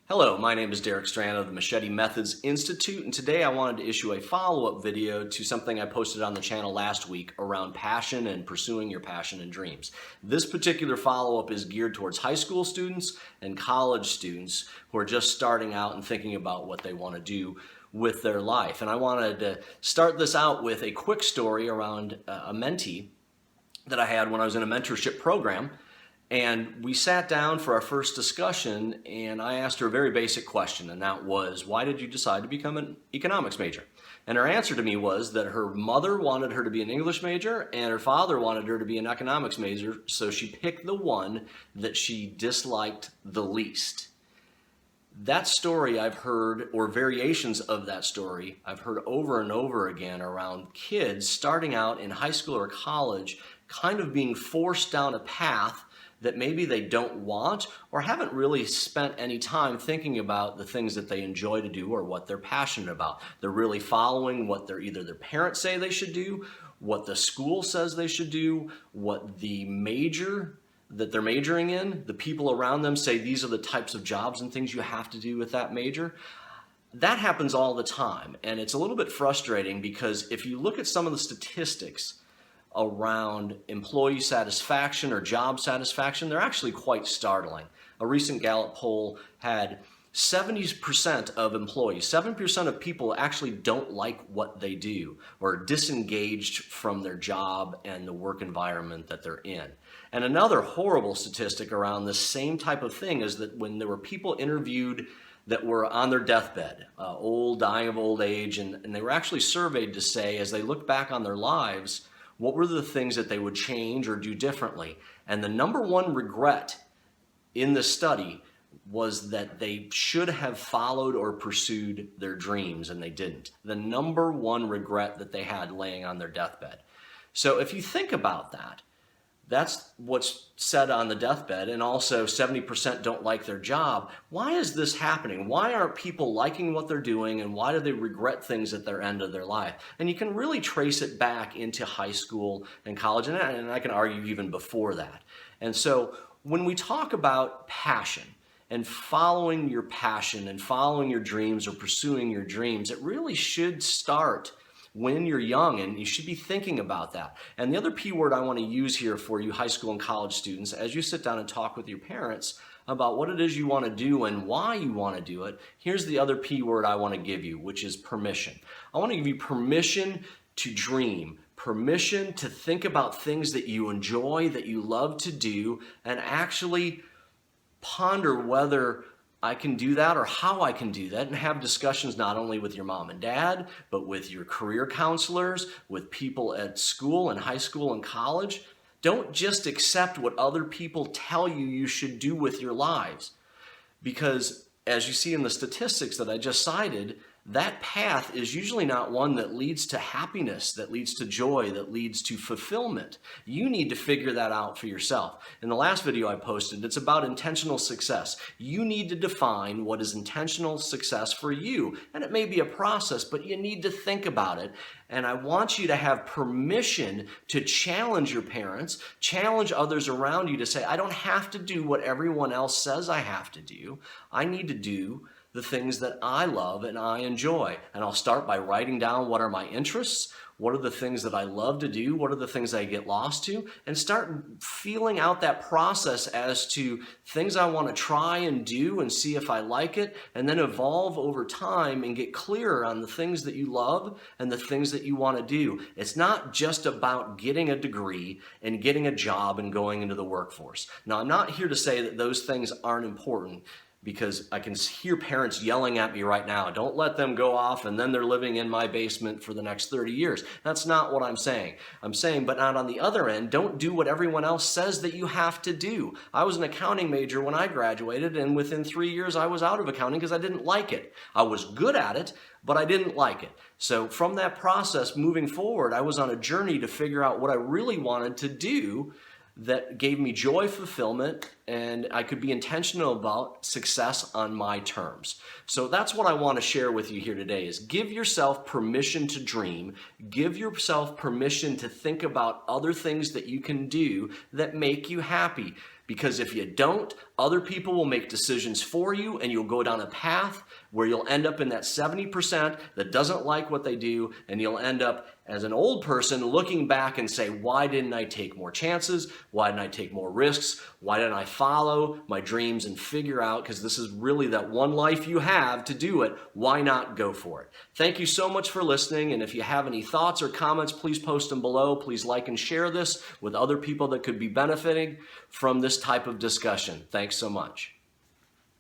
Hello, my name is Derek Strand of the Machete Methods Institute, and today I wanted to issue a follow-up video to something I posted on the channel last week around passion and pursuing your passion and dreams. This particular follow-up is geared towards high school students and college students who are just starting out and thinking about what they want to do with their life. And I wanted to start this out with a quick story around a mentee that I had when I was in a mentorship program. And we sat down for our first discussion, and I asked her a very basic question, and that was, why did you decide to become an economics major? And her answer to me was that her mother wanted her to be an English major, and her father wanted her to be an economics major, so she picked the one that she disliked the least. That story I've heard, or variations of that story, I've heard over and over again around kids starting out in high school or college, kind of being forced down a path that maybe they don't want or haven't really spent any time thinking about the things that they enjoy to do or what they're passionate about. They're really following what either their parents say they should do, what the school says they should do, what the major that they're majoring in, the people around them say these are the types of jobs and things you have to do with that major. That happens all the time, and it's a little bit frustrating because if you look at some of the statistics around employee satisfaction or job satisfaction, they're actually quite startling. A recent Gallup poll had 70% of employees, 7% of people actually don't like what they do or are disengaged from their job and the work environment that they're in. And another horrible statistic around this same type of thing is that when there were people interviewed that were on their deathbed, dying of old age, and they were actually surveyed to say, as they look back on their lives, what were the things that they would change or do differently? And the number one regret in the study was that they should have followed or pursued their dreams, and they didn't. The number one regret that they had laying on their deathbed. So if you think about that, that's what's said on the deathbed, and also 70% don't like their job. Why is this happening? Why aren't people liking what they're doing, and why do they regret things at their end of their life? And you can really trace it back into high school and college, and I can argue even before that. And so when we talk about passion and following your passion and following your dreams or pursuing your dreams, it really should start when you're young, and you should be thinking about that. And the other P word I want to use here for you high school and college students, as you sit down and talk with your parents about what it is you want to do and why you want to do it, here's the other P word I want to give you, which is permission. I want to give you permission to dream, permission to think about things that you enjoy, that you love to do, and actually ponder whether I can do that or how I can do that, and have discussions not only with your mom and dad, but with your career counselors, with people at school and high school and college. Don't just accept what other people tell you you should do with your lives, because as you see in the statistics that I just cited, that path is usually not one that leads to happiness, that leads to joy, that leads to fulfillment. You need to figure that out for yourself. In the last video I posted, it's about intentional success. You need to define what is intentional success for you. And it may be a process, but you need to think about it. And I want you to have permission to challenge your parents, challenge others around you to say, I don't have to do what everyone else says I have to do. I need to do the things that I love and I enjoy. And I'll start by writing down what are my interests, what are the things that I love to do, what are the things I get lost to, and start feeling out that process as to things I want to try and do and see if I like it, and then evolve over time and get clearer on the things that you love and the things that you want to do. It's not just about getting a degree and getting a job and going into the workforce. Now, I'm not here to say that those things aren't important, because I can hear parents yelling at me right now, don't let them go off and then they're living in my basement for the next 30 years. That's not what I'm saying. I'm saying, but not on the other end, don't do what everyone else says that you have to do. I was an accounting major when I graduated, and within 3 years I was out of accounting because I didn't like it. I was good at it, but I didn't like it. So from that process moving forward, I was on a journey to figure out what I really wanted to do that gave me joy, fulfillment, and I could be intentional about success on my terms. So that's what I want to share with you here today is give yourself permission to dream, give yourself permission to think about other things that you can do that make you happy. Because if you don't, other people will make decisions for you and you'll go down a path where you'll end up in that 70% that doesn't like what they do, and you'll end up as an old person looking back and say, why didn't I take more chances? Why didn't I take more risks? Why didn't I follow my dreams and figure out, because this is really that one life you have to do it, why not go for it? Thank you so much for listening, and if you have any thoughts or comments, please post them below. Please like and share this with other people that could be benefiting from this type of discussion. Thanks so much.